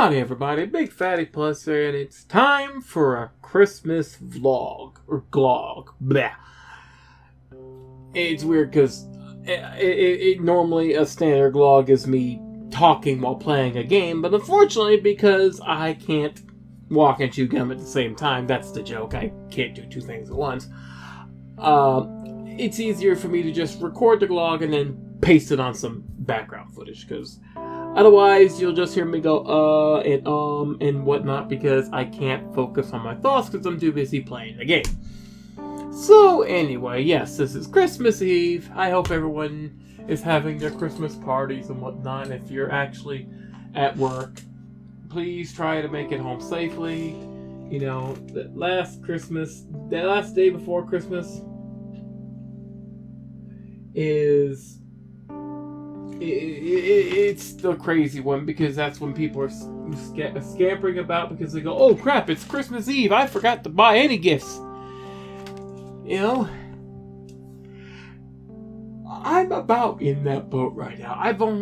Howdy everybody, BygPhattyPlus here, and it's time for a Christmas vlog, or glog, blah. It's weird because it normally a standard glog is me talking while playing a game, but unfortunately because I can't walk and chew gum at the same time, that's the joke, I can't do two things at once, it's easier for me to just record the glog and then paste it on some background footage, because otherwise, you'll just hear me go, and whatnot, because I can't focus on my thoughts because I'm too busy playing the game. So, anyway, yes, this is Christmas Eve. I hope everyone is having their Christmas parties and whatnot. If you're actually at work, please try to make it home safely. You know, the last day before Christmas is... It's the crazy one, because that's when people are scampering about because they go, oh crap, it's Christmas Eve, I forgot to buy any gifts. You know, I'm about in that boat right now. I don't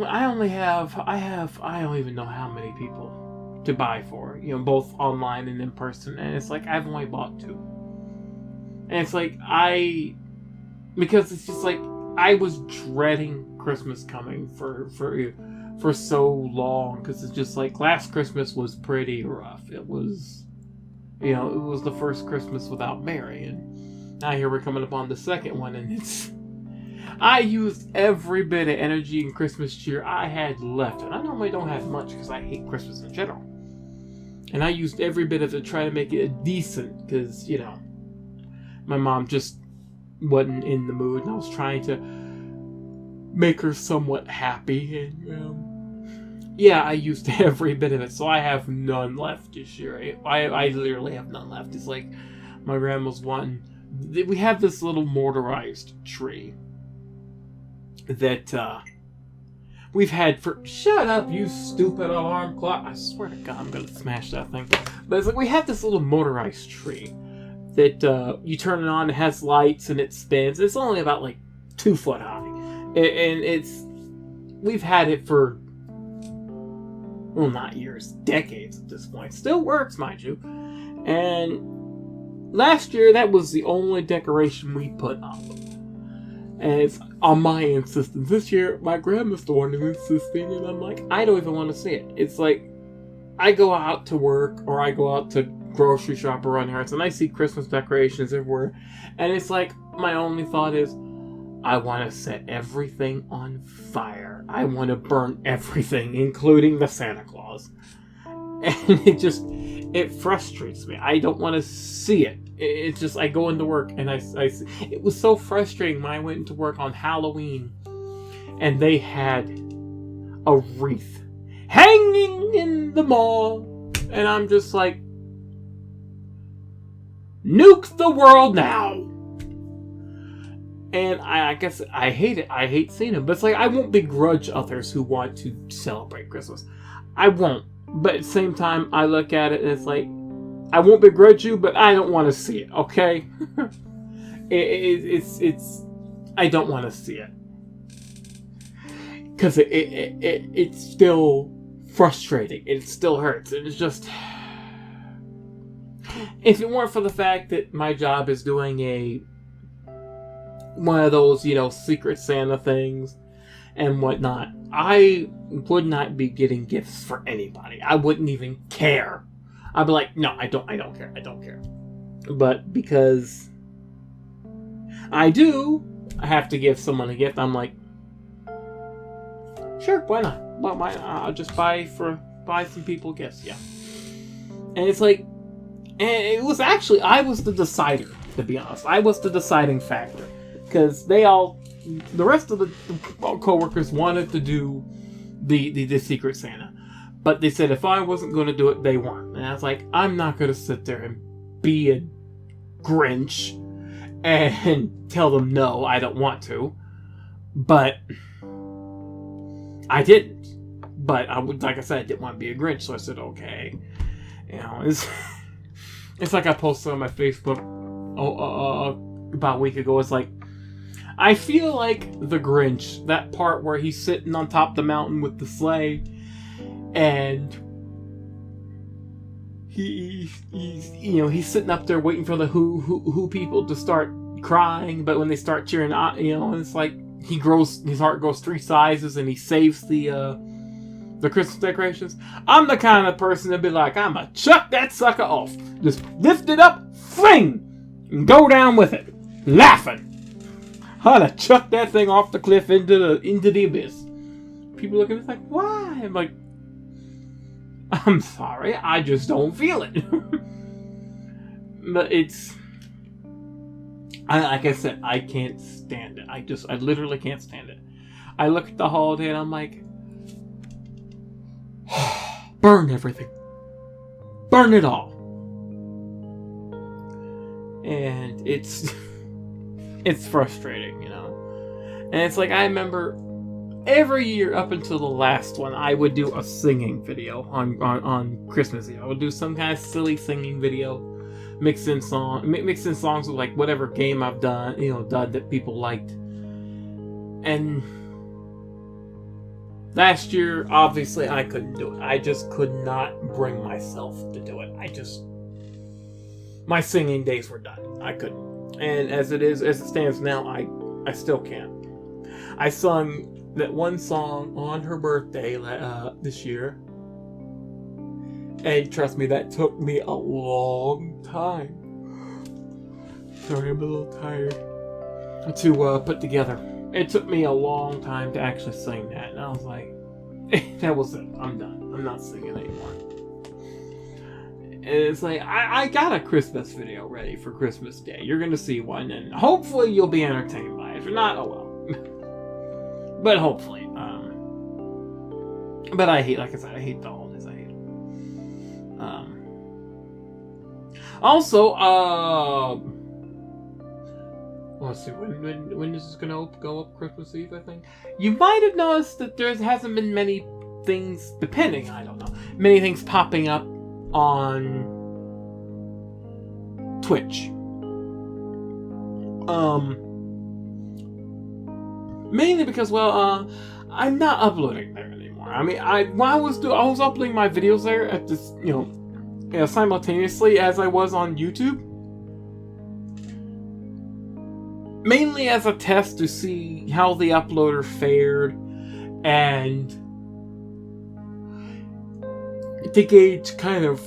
even know how many people to buy for, you know, both online and in person, and it's like I've only bought 2. And it's like because it's just like I was dreading Christmas coming for so long, because it's just like last Christmas was pretty rough. It was, you know, it was the first Christmas without Mary, and now here we're coming up on the second one, and I used every bit of energy and Christmas cheer I had left, and I normally don't have much because I hate Christmas in general, and I used every bit of it to try to make it decent, because, you know, my mom just wasn't in the mood, and I was trying to make her somewhat happy, and yeah, I used every bit of it, so I have none left this year. I literally have none left. It's like my grandma's wanting. We have this little mortarized tree that we've had for. Shut up, you stupid alarm clock! I swear to God, I'm gonna smash that thing. But it's like we have this little motorized tree that you turn it on, it has lights and it spins. It's only about like 2 foot high, and we've had it for, well, not years, decades at this point. Still works, mind you. And last year that was the only decoration we put up, and it's on my insistence. This year my grandma's the one who's insisting, and I'm like, I don't even want to see it. It's like I go out to work or I go out to grocery shop or run errands, and I see Christmas decorations everywhere, and it's like my only thought is, I want to set everything on fire. I want to burn everything, including the Santa Claus. And it frustrates me. I don't want to see it. It's just, I go into work and I see. It was so frustrating when I went into work on Halloween and they had a wreath hanging in the mall, and I'm just like, nuke the world now. And I guess I hate it. I hate seeing them. But it's like, I won't begrudge others who want to celebrate Christmas. I won't. But at the same time, I look at it and it's like, I won't begrudge you, but I don't want to see it, okay? I don't want to see it. Because it's still frustrating. It still hurts. It's just... If it weren't for the fact that my job is doing one of those, you know, Secret Santa things and whatnot, I would not be getting gifts for anybody. I wouldn't even care. I'd be like, no, I don't care. But because I have to give someone a gift, I'm like, sure, why not? Well, why not? I'll just buy some people gifts, yeah. And it's like, and it was actually, I was the decider, to be honest. I was the deciding factor. Because the rest of the co-workers wanted to do the Secret Santa. But they said if I wasn't going to do it, they weren't. And I was like, I'm not going to sit there and be a Grinch and tell them no, I don't want to. But I didn't. But like I said, I didn't want to be a Grinch, so I said, okay. You know, it's like I posted on my Facebook about a week ago. It's like, I feel like the Grinch, that part where he's sitting on top of the mountain with the sleigh, and he's sitting up there waiting for the who people to start crying, but when they start cheering, it's like his heart grows 3 sizes, and he saves the Christmas decorations. I'm the kind of person that'd be like, I'ma chuck that sucker off, just lift it up, fling, and go down with it, laughing. I'd have chucked that thing off the cliff into the abyss. People look at me like, why? I'm like, I'm sorry, I just don't feel it. But like I said, I can't stand it. I literally can't stand it. I look at the holiday and I'm like, burn everything. Burn it all. And it's frustrating, And it's like, I remember every year up until the last one, I would do a singing video on Christmas Eve. I would do some kind of silly singing video, mix in songs with like whatever game I've done that people liked. And last year, obviously, I couldn't do it. I just could not bring myself to do it. My singing days were done. I couldn't. And as it stands now, I still can't. I sung that one song on her birthday this year, and trust me, that took me a long time. Sorry, I'm a little tired. To put together. It took me a long time to actually sing that, and I was like, that was it. I'm done. I'm not singing anymore. And it's like, I got a Christmas video ready for Christmas Day. You're gonna see one, and hopefully you'll be entertained by it. If you're not, oh well. But hopefully. But I hate, like I said, I hate the holidays. I hate it. Also, let's see, when is this gonna go up? Christmas Eve, I think. You might have noticed that there hasn't been many things, many things popping up on Twitch. Mainly because, I'm not uploading there anymore. I mean, I was uploading my videos there at this, simultaneously as I was on YouTube. Mainly as a test to see how the uploader fared, and to gauge kind of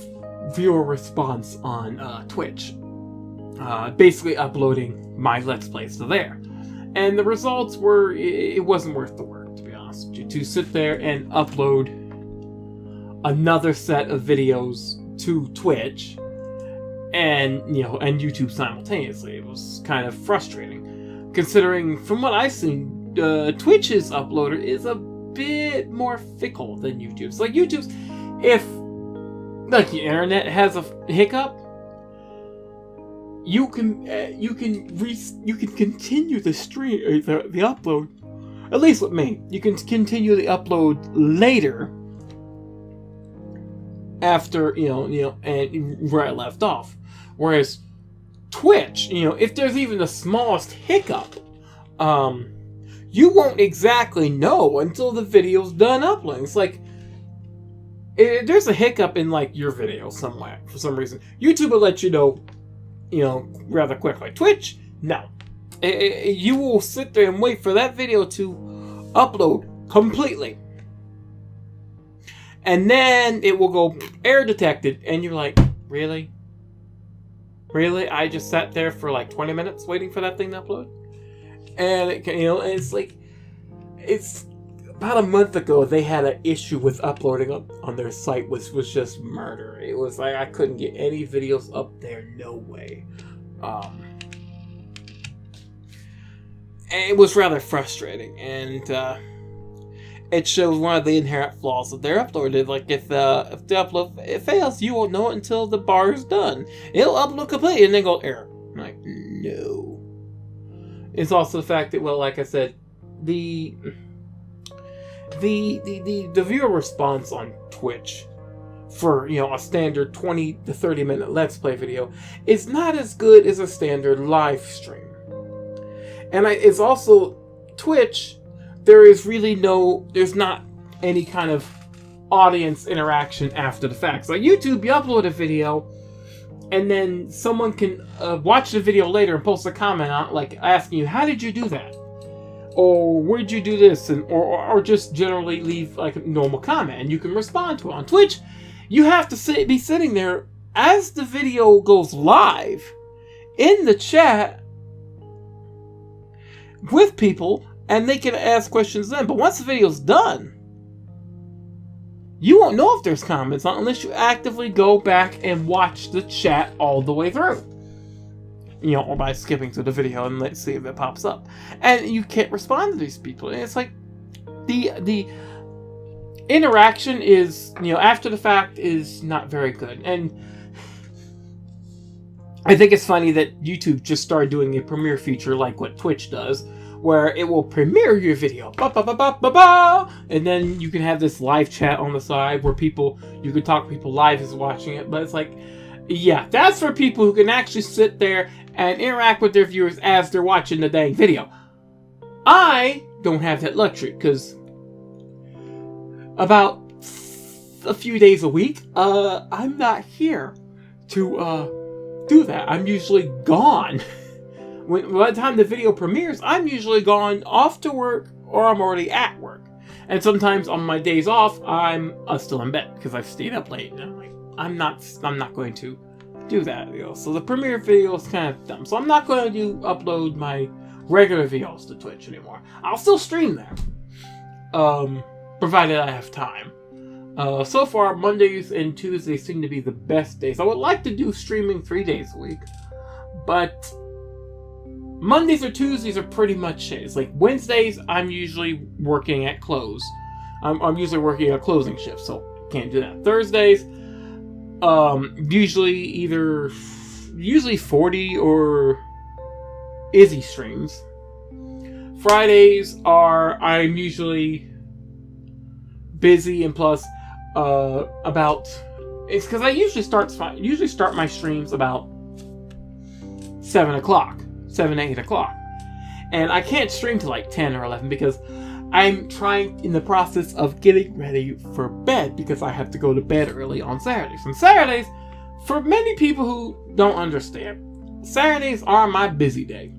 viewer response on Twitch. Basically uploading my Let's Plays to there. And the results were, it wasn't worth the work, to be honest with you, to sit there and upload another set of videos to Twitch and YouTube simultaneously. It was kind of frustrating, considering from what I've seen, Twitch's uploader is a bit more fickle than YouTube's. Like YouTube's, if like the internet has a hiccup, you can continue the stream, the upload. At least with me, you can continue the upload later after and where I left off. Whereas Twitch, if there's even the smallest hiccup, you won't exactly know until the video's done uploading. It's like, there's a hiccup in like your video somewhere for some reason, YouTube will let you know, rather quickly. Twitch, no. You will sit there and wait for that video to upload completely, and then it will go error detected, and you're like, really? I just sat there for like 20 minutes waiting for that thing to upload, and it's like, it's about a month ago they had an issue with uploading on their site, which was just murder. It was like I couldn't get any videos up there, no way. And it was rather frustrating, and it shows one of the inherent flaws of their upload. Like if the upload fails, you won't know it until the bar is done. It'll upload completely and then go error. I'm like, no. It's also the fact that, well, like I said, the viewer response on Twitch for a standard 20 to 30 minute Let's Play video is not as good as a standard live stream. And it's also Twitch. There's not any kind of audience interaction after the fact. So YouTube, you upload a video, and then someone can watch the video later and post a comment on it, like asking you, how did you do that? Or where'd you do this? And or just generally leave like a normal comment, and you can respond to it. On Twitch, you have to be sitting there as the video goes live in the chat with people, and they can ask questions then. But once the video's done, you won't know if there's comments unless you actively go back and watch the chat all the way through. Or by skipping to the video and let's see if it pops up. And you can't respond to these people. And it's like, the interaction is, after the fact is not very good. And I think it's funny that YouTube just started doing a premiere feature like what Twitch does, where it will premiere your video, and then you can have this live chat on the side where you can talk to people live as watching it. But it's like, yeah, that's for people who can actually sit there and interact with their viewers as they're watching the dang video. I don't have that luxury, because about a few days a week, I'm not here to do that. I'm usually gone. By the time the video premieres, I'm usually gone off to work, or I'm already at work. And sometimes on my days off, I'm still in bed because I've stayed up late. And I'm like, I'm not going to do that. So the premiere video is kind of dumb. So I'm not going to upload my regular videos to Twitch anymore. I'll still stream there, provided I have time. So far, Mondays and Tuesdays seem to be the best days. I would like to do streaming 3 days a week, but Mondays or Tuesdays are pretty much it. It's like Wednesdays, I'm usually working at close. I'm usually working a closing shift, so can't do that. Thursdays, usually 40 or Izzy streams. Fridays I'm usually busy, and plus it's because I usually start my streams about 7 to 8 o'clock. And I can't stream till like 10 or 11 because I'm in the process of getting ready for bed, because I have to go to bed early on Saturdays. And Saturdays, for many people who don't understand, Saturdays are my busy day,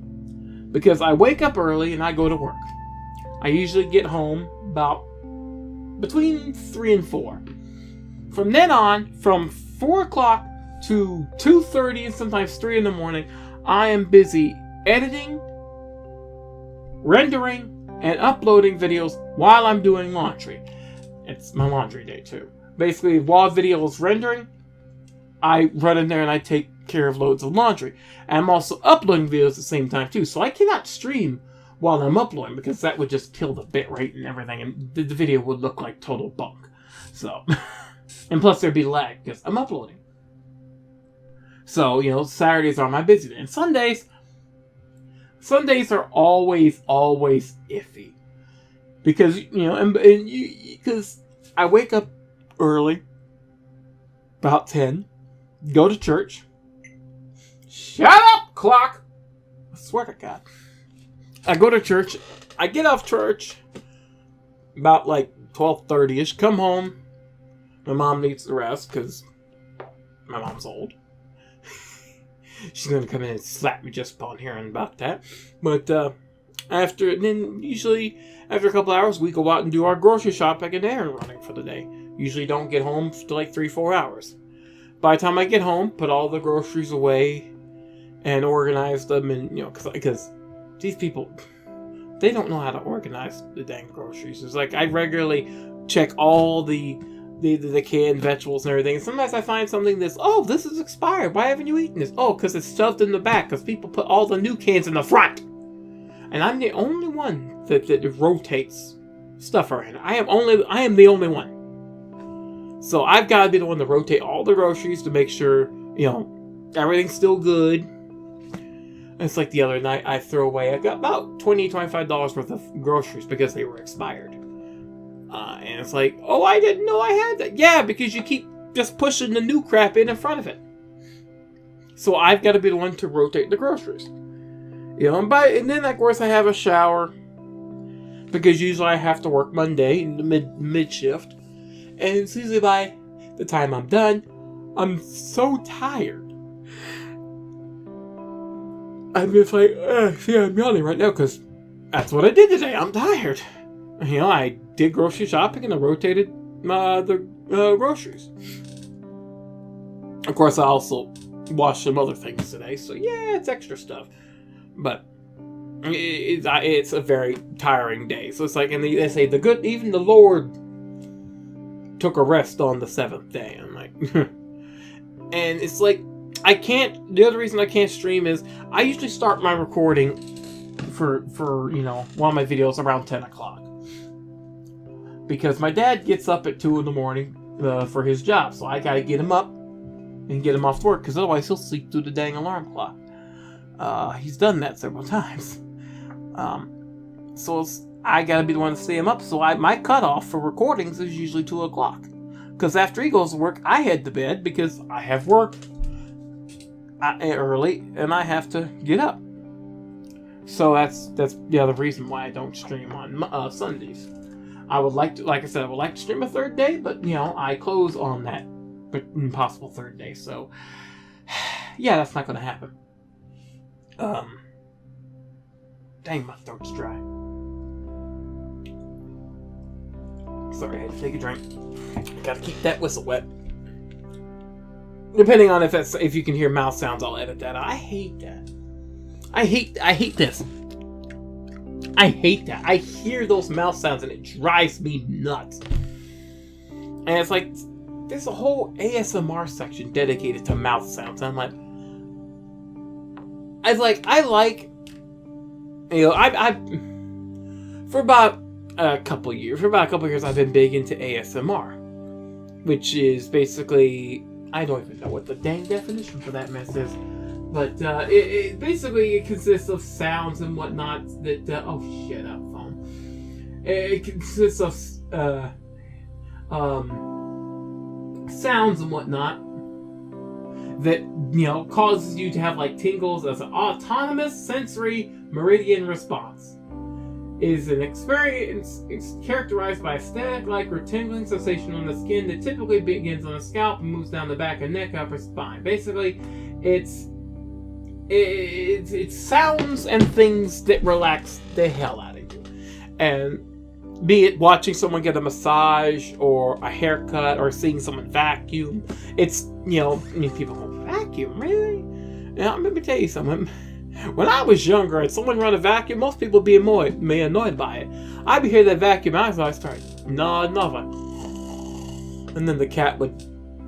because I wake up early and I go to work. I usually get home about between 3 and 4. From then on, from 4 o'clock to 2:30 and sometimes 3 in the morning, I am busy editing, rendering, and uploading videos while I'm doing laundry. It's my laundry day too. Basically, while video is rendering, I run in there and I take care of loads of laundry. And I'm also uploading videos at the same time too, so I cannot stream while I'm uploading, because that would just kill the bitrate and everything, and the video would look like total bunk. So, and plus there'd be lag because I'm uploading. So, Saturdays are my busy day. And Sundays are always iffy. Because, because I wake up early, about 10, go to church. Shut up, clock! I swear to God. I go to church. I get off church about like 12:30ish. Come home. My mom needs to rest because my mom's old. She's going to come in and slap me just upon hearing about that. But usually after a couple hours, we go out and do our grocery shopping and errand running for the day. Usually don't get home for like 3-4 hours. By the time I get home, put all the groceries away and organize them, and because these people, they don't know how to organize the dang groceries. It's like I regularly check all the canned vegetables and everything. And sometimes I find something this is expired. Why haven't you eaten this? Oh, because it's stuffed in the back. Because people put all the new cans in the front. And I'm the only one that rotates stuff around. I am the only one. So I've got to be the one to rotate all the groceries to make sure, everything's still good. And it's like the other night I threw away, I got about $20-$25 worth of groceries because they were expired. And it's like, I didn't know I had that. Yeah, because you keep just pushing the new crap in front of it. So I've got to be the one to rotate the groceries. And then of course I have a shower, because usually I have to work Monday in the mid shift, And it's usually by the time I'm done, I'm so tired. I'm just like, see, I'm yawning right now because that's what I did today. I'm tired. You know, I did grocery shopping and I rotated the groceries. Of course, I also washed some other things today, so yeah, it's extra stuff. But it's a very tiring day. So it's like, and they say even the Lord took a rest on the 7th day. I'm like, and it's like, the other reason I can't stream is I usually start my recording for one of my videos around 10 o'clock. Because my dad gets up at 2 in the morning for his job. So I gotta get him up and get him off to work, because otherwise he'll sleep through the dang alarm clock. He's done that several times. So I gotta be the one to stay him up. So my cutoff for recordings is usually 2 o'clock. Because after he goes to work, I head to bed because I have work early and I have to get up. So that's the other reason why I don't stream on Sundays. I would like to, like I said, I would like to stream a third day, but I close on that impossible third day. So yeah, that's not going to happen. Dang, my throat's dry. Sorry, I had to take a drink. Gotta keep that whistle wet. Depending on if you can hear mouth sounds, I'll edit that. I hate that. I hate this. I hate that. I hear those mouth sounds and it drives me nuts. And it's like, there's a whole ASMR section dedicated to mouth sounds. And I'm like, for about a couple years I've been big into ASMR, which is basically, I don't even know what the dang definition for that mess is, but it basically consists of sounds and whatnot that oh shit up phone. It consists of sounds and whatnot that causes you to have like tingles as an autonomous sensory meridian response. Is an experience characterized by a static-like or tingling sensation on the skin that typically begins on the scalp and moves down the back and neck, upper spine. Basically, it's sounds and things that relax the hell out of you. And be it watching someone get a massage or a haircut or seeing someone vacuum, it's people go, vacuum, really? Now let me tell you something. When I was younger and someone run a vacuum, most people would be annoyed by it. I'd be hearing that vacuum, I start nothing. And then the cat would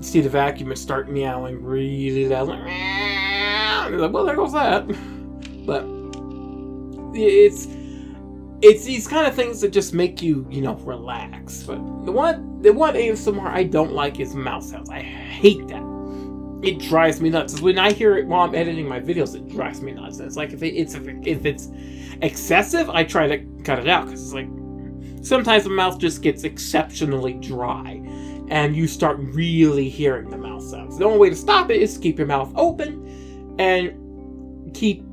see the vacuum and start meowing really loud. Like, well, there goes that. But it's these kind of things that just make you, relax. But the one ASMR I don't like is mouth sounds. I hate that. It drives me nuts. When I hear it while I'm editing my videos, it drives me nuts. It's like if it's excessive, I try to cut it out, because it's like sometimes the mouth just gets exceptionally dry, and you start really hearing the mouth sounds. The only way to stop it is to keep your mouth open and keep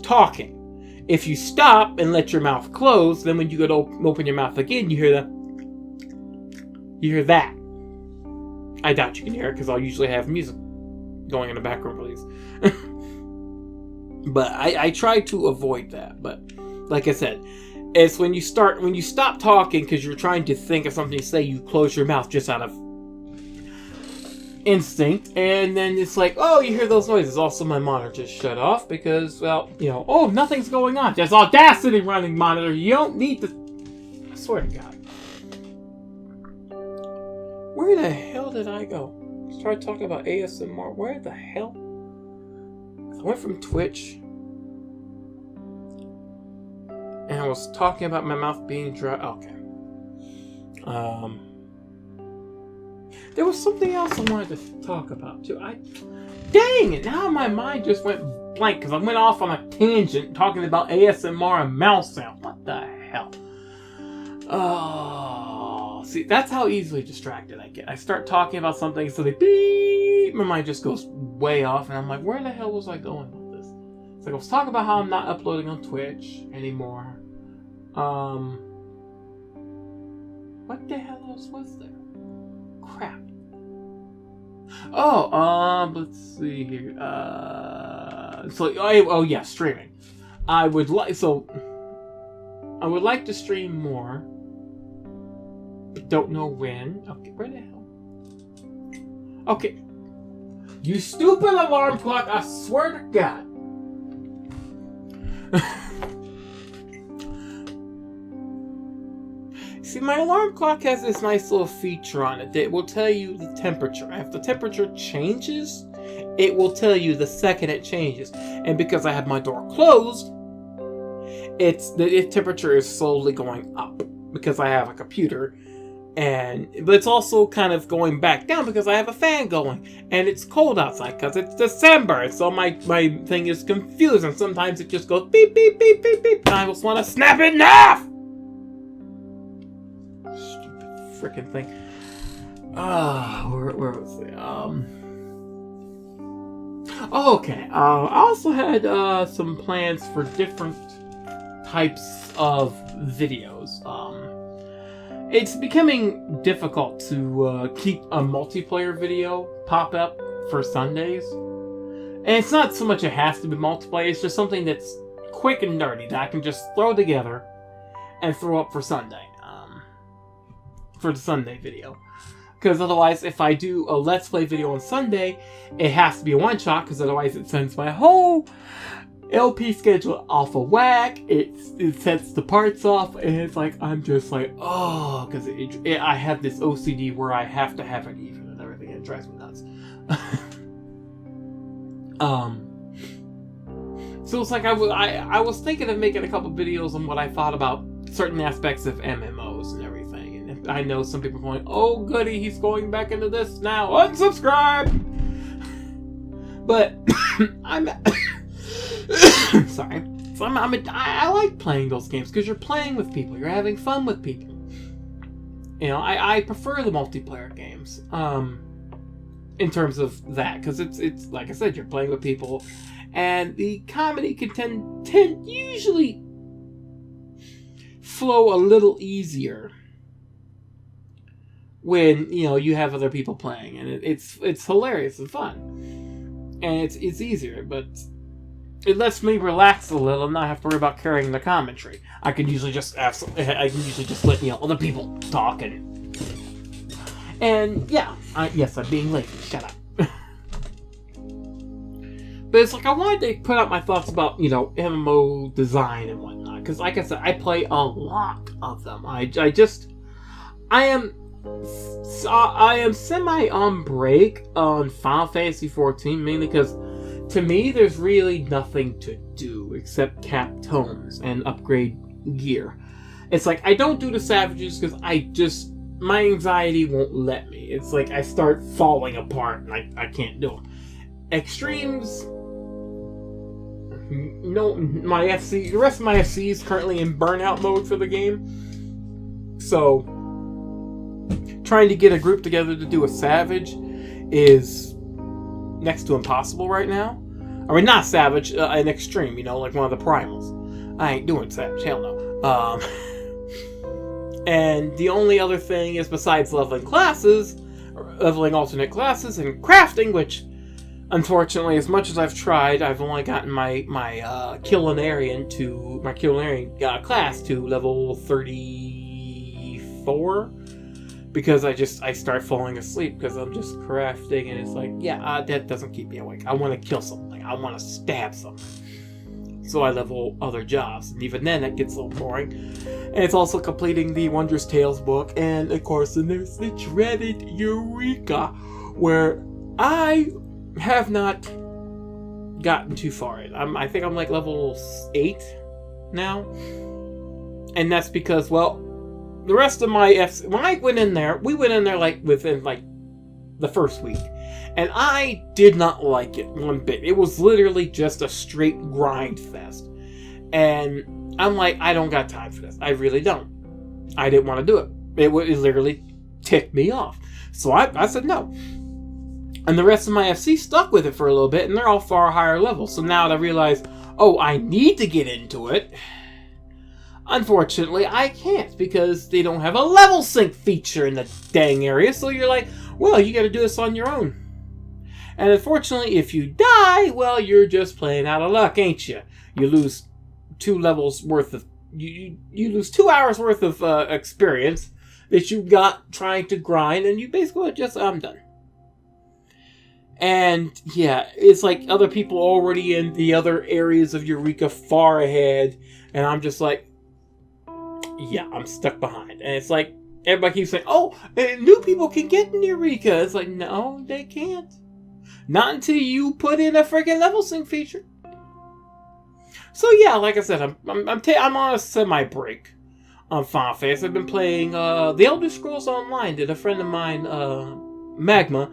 talking. If you stop and let your mouth close, then when you go to open your mouth again, you hear that. I doubt you can hear it because I'll usually have music going in the background, please. But I try to avoid that. But like I said, it's when you stop talking because you're trying to think of something to say, you close your mouth just out of instinct, and then it's like, oh, you hear those noises. Also, my monitor just shut off because, well, oh, nothing's going on. There's Audacity running monitor. You don't need to. I swear to God. Where the hell did I go? Started talking about ASMR. Where the hell? I went from Twitch, and I was talking about my mouth being dry. Okay. There was something else I wanted to talk about too. Dang it! Now my mind just went blank because I went off on a tangent talking about ASMR and mouth sound. What the hell? Oh, see, that's how easily distracted I get. I start talking about something, so they beep, my mind just goes way off, and I'm like, where the hell was I going with this? It's like I was talking about how I'm not uploading on Twitch anymore. What the hell else was there? crap. Oh, let's see here. Yeah, streaming. I would like to stream more, but don't know when. Okay, where the hell? Okay. You stupid alarm clock, I swear to God. See, my alarm clock has this nice little feature on it that will tell you the temperature. If the temperature changes, it will tell you the second it changes. And because I have my door closed, the temperature is slowly going up because I have a computer. But it's also kind of going back down because I have a fan going. And it's cold outside because it's December. So my thing is confused. And sometimes it just goes beep, beep, beep, beep, beep. And I just want to snap it in half! Freaking thing. Where was it? Okay. I also had some plans for different types of videos. It's becoming difficult to keep a multiplayer video pop up for Sundays. And it's not so much it has to be multiplayer, it's just something that's quick and dirty that I can just throw together and throw up for Sunday. For the Sunday video. Because otherwise, if I do a Let's Play video on Sunday, it has to be a one-shot, because otherwise it sends my whole LP schedule off of whack. It sets the parts off, and it's like, I'm just like, oh, because I have this OCD where I have to have it even and everything. It drives me nuts. So it's like I was thinking of making a couple videos on what I thought about certain aspects of MMOs and everything. I know some people are going, oh goody, he's going back into this now. Unsubscribe! But I'm sorry. So I like playing those games because you're playing with people. You're having fun with people. You know, I prefer the multiplayer games. In terms of that, because it's like I said, you're playing with people, and the comedy can tend usually flow a little easier when, you know, you have other people playing, and it's hilarious and fun, and it's easier, but it lets me relax a little and not have to worry about carrying the commentary. I can usually just let, you know, other people talk, and yeah, yes, I'm being lazy. Shut up. But it's like I wanted to put out my thoughts about, you know, MMO design and whatnot, because like I said, I play a lot of them. I am semi on break on Final Fantasy XIV, mainly because to me there's really nothing to do except cap tomes and upgrade gear. It's like I don't do the Savages because my anxiety won't let me. It's like I start falling apart and I can't do them. Extremes, no, the rest of my FC is currently in burnout mode for the game. So trying to get a group together to do a Savage is next to impossible right now. I mean, not Savage, an Extreme, you know, like one of the Primals. I ain't doing Savage, hell no. And the only other thing is, besides leveling alternate classes, and crafting, which, unfortunately, as much as I've tried, I've only gotten my Culinarian class to level 34. Because I start falling asleep because I'm just crafting, and it's like, yeah, that doesn't keep me awake. I want to kill something. I want to stab something. So I level other jobs, and even then it gets a little boring. And it's also completing the Wondrous Tales book, and of course, then there's the dreaded Eureka, where I have not gotten too far in. I think I'm like level 8 now, and that's because, well, the rest of my FC, when I went in there, we went in there like within like the first week, and I did not like it one bit. It was literally just a straight grind fest, and I'm like, I don't got time for this. I really don't. I didn't want to do it. It literally ticked me off. So I said no. And the rest of my FC stuck with it for a little bit, and they're all far higher levels. So now that I realize, oh, I need to get into it, Unfortunately, I can't because they don't have a level sync feature in the dang area. So you're like, well, you got to do this on your own. And unfortunately, if you die, well, you're just playing out of luck, ain't you? You lose 2 levels worth of... You lose 2 hours worth of experience that you got trying to grind, and you basically just, I'm done. And, yeah, it's like other people already in the other areas of Eureka far ahead, and I'm just like, yeah, I'm stuck behind. And it's like, everybody keeps saying, oh, new people can get in Eureka. It's like, no, they can't. Not until you put in a freaking level sync feature. So yeah, like I said, I'm on a semi-break on Final Fantasy. I've been playing The Elder Scrolls Online. Did a friend of mine, Magma,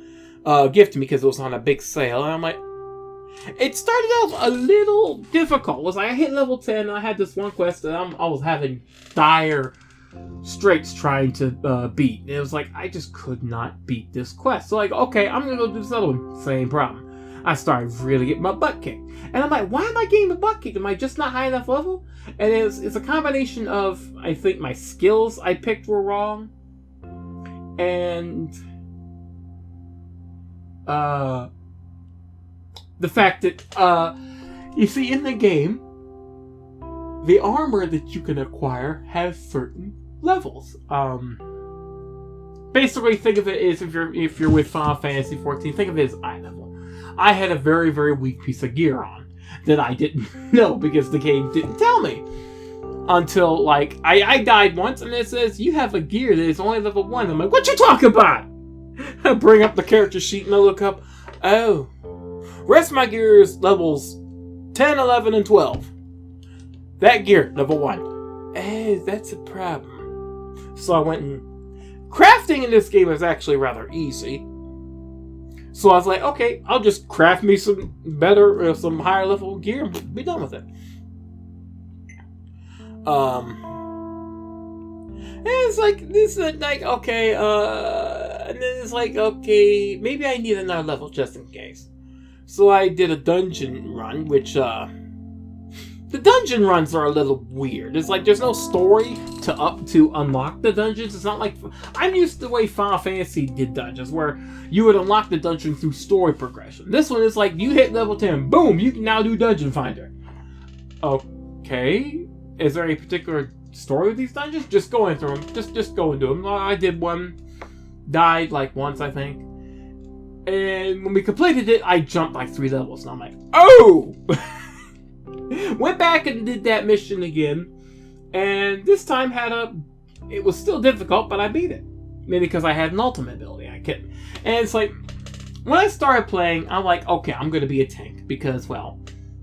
gift to me because it was on a big sale. And I'm like, it started off a little difficult. It was like I hit level 10 and I had this one quest that I was having dire straits trying to beat. And it was like, I just could not beat this quest. So like, okay, I'm going to go do this other one. Same problem. I started really getting my butt kicked. And I'm like, why am I getting my butt kicked? Am I just not high enough level? And it's a combination of, I think my skills I picked were wrong. And the fact that, you see, in the game, the armor that you can acquire has certain levels. Basically, think of it as if you're with Final Fantasy 14, think of it as eye level. I had a very, very weak piece of gear on that I didn't know because the game didn't tell me. Until, like, I died once and it says, you have a gear that is only level 1. I'm like, what you talking about? I bring up the character sheet and I look up, oh, rest of my gear is levels 10, 11, and 12. That gear, level 1. Hey, that's a problem. So I went and... Crafting in this game is actually rather easy. So I was like, okay, I'll just craft me some better, some higher level gear and be done with it. And it's like, this is like, okay, and then it's like, okay, maybe I need another level just in case. So I did a dungeon run, which, the dungeon runs are a little weird. It's like there's no story to unlock the dungeons. It's not like... I'm used to the way Final Fantasy did dungeons, where you would unlock the dungeon through story progression. This one is like, you hit level 10, boom, you can now do Dungeon Finder. Okay. Is there a particular story with these dungeons? Just going through them. Just going through them. I did one. Died like once, I think. And when we completed it, I jumped like 3 levels. And I'm like, oh! Went back and did that mission again, and this time it was still difficult, but I beat it. Maybe because I had an ultimate ability. I couldn't. And it's like, when I started playing, I'm like, okay, I'm going to be a tank because, well,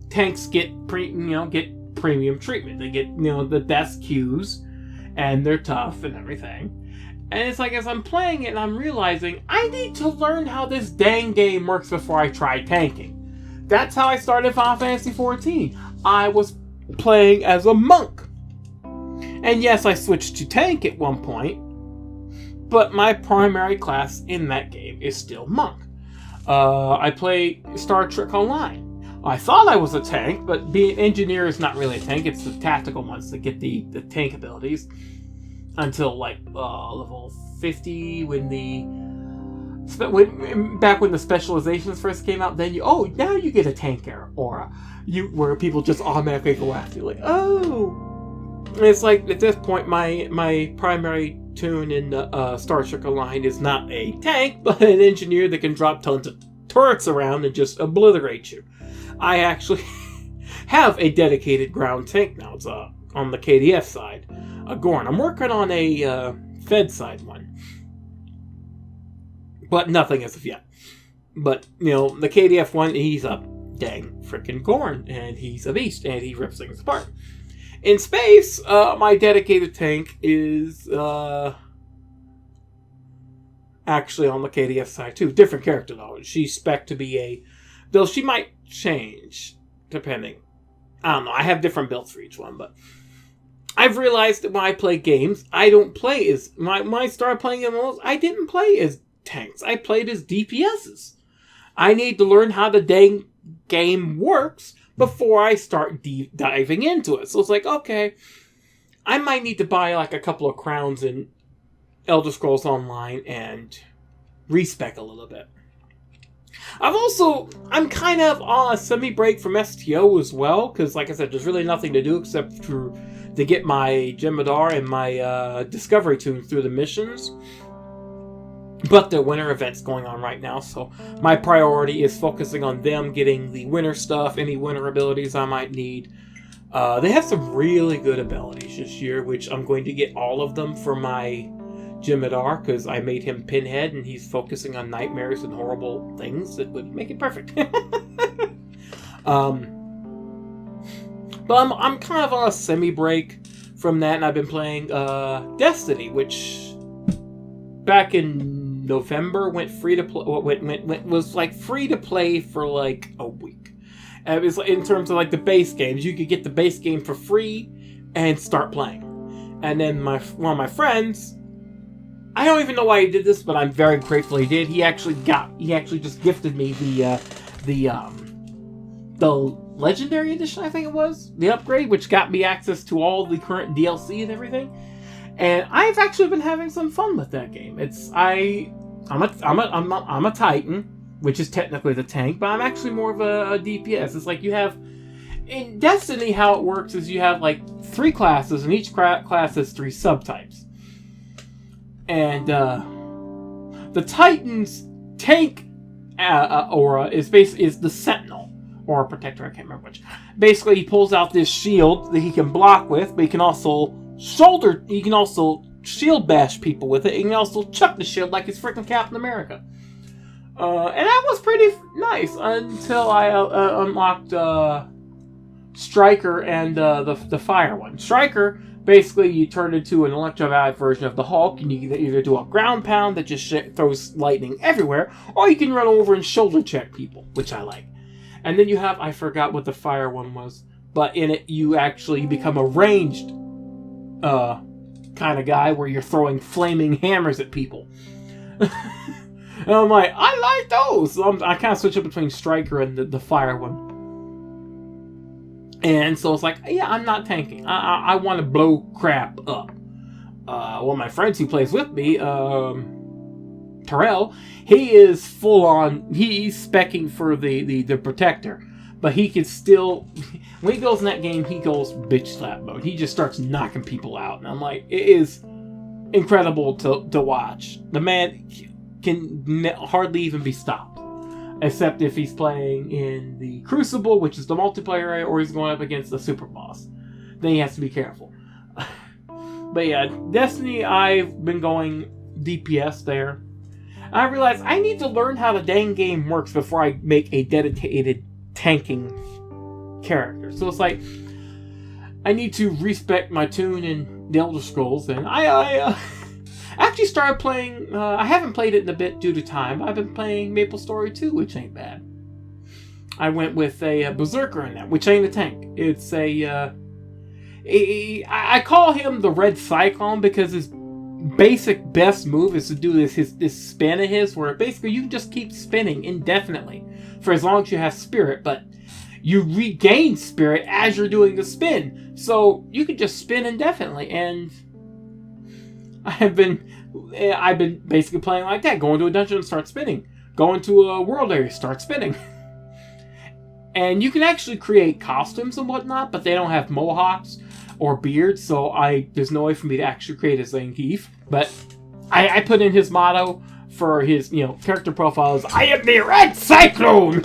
tanks get premium treatment. They get, the best Qs, and they're tough and everything. And it's like, as I'm playing it, I'm realizing I need to learn how this dang game works before I try tanking. That's how I started Final Fantasy 14. I was playing as a monk. And yes, I switched to tank at one point, but my primary class in that game is still monk. I play Star Trek Online. I thought I was a tank, but being an engineer is not really a tank. It's the tactical ones that get the tank abilities. Until like level 50 back when the specializations first came out, then now you get a tank aura, where people just automatically go after you. Like, oh, and it's like at this point, my primary tune in Star Trek Online is not a tank, but an engineer that can drop tons of turrets around and just obliterate you. I actually have a dedicated ground tank now. It's on the KDF side, a Gorn. I'm working on a Fed side one. But nothing as of yet. But, the KDF one, he's a dang frickin' Gorn. And he's a beast. And he rips things apart. In space, my dedicated tank is actually on the KDF side too. Different character though. She's spec'd to be though she might change, depending. I don't know. I have different builds for each one. But I've realized that when I play games, I don't play as... When I started playing MMOs, I didn't play as tanks. I played as DPSs. I need to learn how the dang game works before I start diving into it. So it's like, okay, I might need to buy like a couple of crowns in Elder Scrolls Online and respec a little bit. I'm kind of on a semi-break from STO as well, because like I said, there's really nothing to do except to get my Jemadar and my Discovery Toons through the missions. But the winter event's going on right now, so my priority is focusing on them getting the winter stuff, any winter abilities I might need. They have some really good abilities this year, which I'm going to get all of them for my Jemadar, because I made him Pinhead, and he's focusing on nightmares and horrible things that would make it perfect. But I'm kind of on a semi-break from that, and I've been playing Destiny, which back in November went free to play. Was like free to play for like a week. And it was in terms of like the base games, you could get the base game for free and start playing. And then one of my friends, I don't even know why he did this, but I'm very grateful he did. He actually just gifted me the Legendary Edition, I think it was, the upgrade, which got me access to all the current DLC and everything. And I've actually been having some fun with that game. I'm a Titan, which is technically the tank, but I'm actually more of a DPS. It's like you have in Destiny, how it works is you have like 3 classes, and each class has 3 subtypes. And the Titan's tank aura is the Sentinel. Or Protector, I can't remember which. Basically, he pulls out this shield that he can block with, but he can also shield bash people with it. He can also chuck the shield like it's freaking Captain America. And that was pretty nice until I unlocked Stryker and the fire one. Stryker, basically, you turn into an electrified version of the Hulk, and you can either do a ground pound that just throws lightning everywhere, or you can run over and shoulder check people, which I like. And then you have, I forgot what the fire one was, but in it you actually become a ranged kind of guy where you're throwing flaming hammers at people. And I'm like, I like those! So I kind of switch up between Stryker and the fire one. And so it's like, yeah, I'm not tanking. I want to blow crap up. One of my friends who plays with me, Terrell, he is full on, he's specking for the Protector. But he can still, when he goes in that game, he goes bitch slap mode. He just starts knocking people out. And I'm like, it is incredible to watch. The man can hardly even be stopped. Except if he's playing in the Crucible, which is the multiplayer area, or he's going up against the super boss. Then he has to be careful. But yeah, Destiny, I've been going DPS there. I realized I need to learn how the dang game works before I make a dedicated tanking character. So it's like, I need to respec my tune in the Elder Scrolls, and I actually started playing, I haven't played it in a bit due to time. I've been playing MapleStory 2, which ain't bad. I went with a Berserker in that, which ain't a tank. It's I call him the Red Cyclone because his basic best move is to do this spin of his, where basically you can just keep spinning indefinitely for as long as you have spirit, but you regain spirit as you're doing the spin, so you can just spin indefinitely. And I've been basically playing like that, going to a dungeon and start spinning, going to a world area, start spinning. And you can actually create costumes and whatnot, but they don't have mohawks or beards, so there's no way for me to actually create a Zangief. But I put in his motto for his character profile is, I am the Red Cyclone!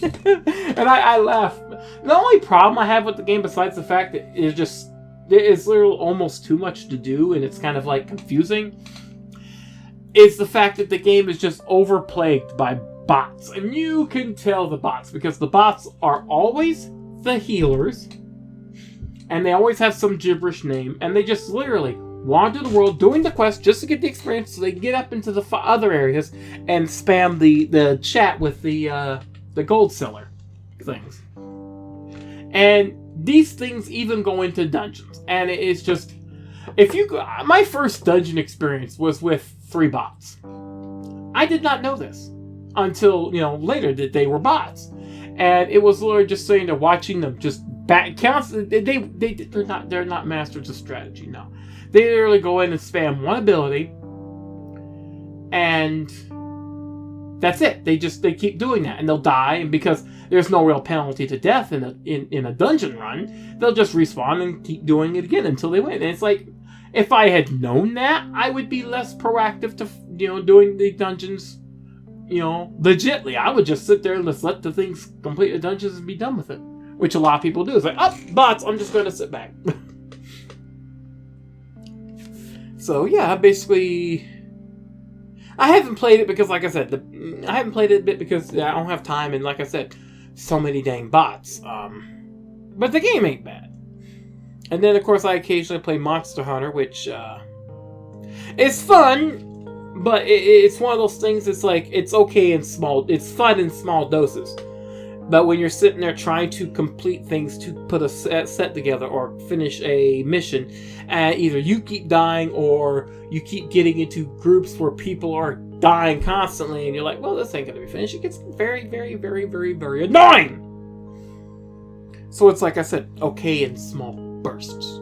And I laugh. The only problem I have with the game, besides the fact that it's literally almost too much to do and it's kind of like confusing, is the fact that the game is just overplagued by bots. And you can tell the bots, because the bots are always the healers, and they always have some gibberish name, and they just literally wander the world doing the quest just to get the experience so they can get up into the other areas and spam the chat with the gold seller things. And these things even go into dungeons, and it's just, my first dungeon experience was with 3 bots. I did not know this until later that they were bots, and it was literally just sitting there watching them just they're not masters of strategy. No, they literally go in and spam one ability, and that's it. They keep doing that, and they'll die. And because there's no real penalty to death in a dungeon run, they'll just respawn and keep doing it again until they win. And it's like, if I had known that, I would be less proactive to doing the dungeons, legitly. I would just sit there and just let the things complete the dungeons and be done with it, which a lot of people do. It's like, bots, I'm just going to sit back. So yeah, basically, I haven't played it because, like I said, I haven't played it a bit because I don't have time, and like I said, so many dang bots. But the game ain't bad. And then, of course, I occasionally play Monster Hunter, which is fun, but it's one of those things. It's like, it's okay in small. It's fun in small doses. But when you're sitting there trying to complete things, to put a set together or finish a mission, either you keep dying or you keep getting into groups where people are dying constantly, and you're like, well, this ain't going to be finished. It gets very, very, very, very, very annoying. So it's like I said, okay in small bursts.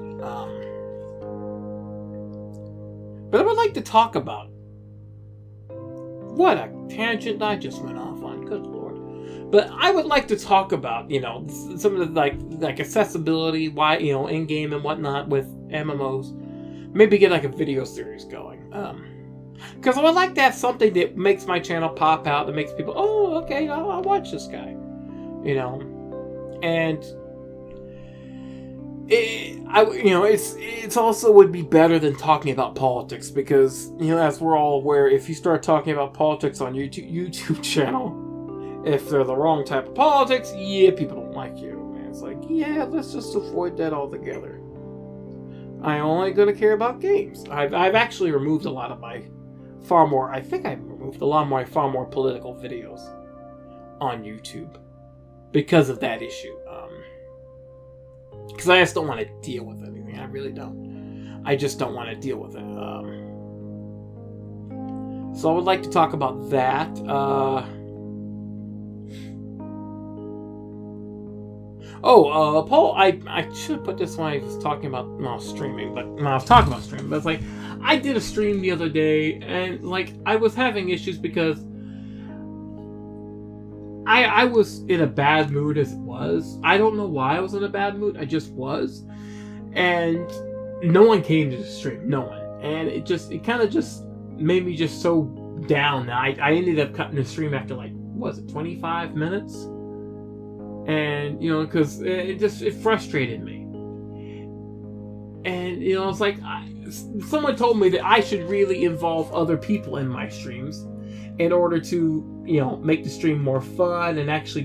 But I would like to talk about what a tangent I just went off on. Good Lord. But I would like to talk about, some of the like accessibility, why, in game and whatnot with MMOs. Maybe get like a video series going. Because I would like to have something that makes my channel pop out, that makes people, oh, okay, I'll watch this guy. And it's also would be better than talking about politics, because as we're all aware, if you start talking about politics on YouTube channel, if they're the wrong type of politics, people don't like you. And it's like, let's just avoid that altogether. I'm only going to care about games. I've actually removed a lot of my far more political videos on YouTube because of that issue. Because I just don't want to deal with anything. I really don't. I just don't want to deal with it. So I would like to talk about that. Paul, I should have put this when I was talking about streaming, but when I was talking about streaming, but it's like, I did a stream the other day, and like, I was having issues because I was in a bad mood as it was. I don't know why I was in a bad mood. I just was. And no one came to the stream. No one. And it kind of just made me just so down that I ended up cutting the stream after 25 minutes? And, because it frustrated me. And, it's like, someone told me that I should really involve other people in my streams in order to, make the stream more fun and actually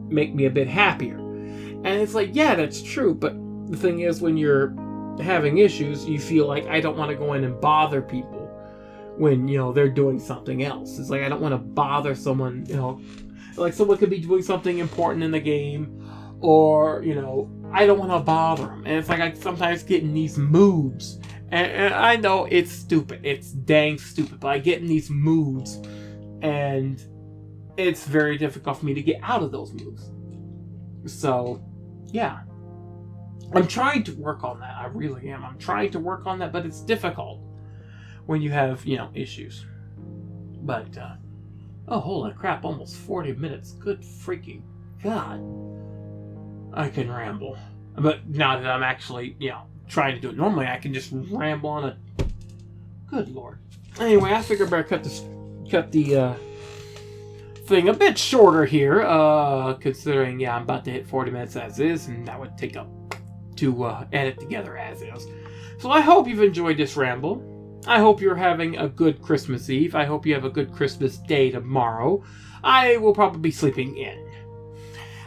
make me a bit happier. And it's like, yeah, that's true. But the thing is, when you're having issues, you feel like, I don't want to go in and bother people when, they're doing something else. It's like, I don't want to bother someone, like someone could be doing something important in the game, or, I don't want to bother them. And it's like, I sometimes get in these moods. And I know it's stupid. It's dang stupid. But I get in these moods, and it's very difficult for me to get out of those moods. So, yeah. I'm trying to work on that. I really am. I'm trying to work on that, but it's difficult when you have, issues. But, holy crap, almost 40 minutes. Good freaking God. I can ramble. But now that I'm actually, trying to do it normally, I can just ramble on a... Good Lord. Anyway, I figured I better cut the thing a bit shorter here, considering, I'm about to hit 40 minutes as is, and that would take up to edit together as is. So I hope you've enjoyed this ramble. I hope you're having a good Christmas Eve. I hope you have a good Christmas Day tomorrow. I will probably be sleeping in.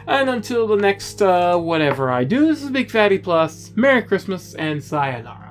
And until the next whatever I do, this is BygPhattyPlus. Merry Christmas and sayonara.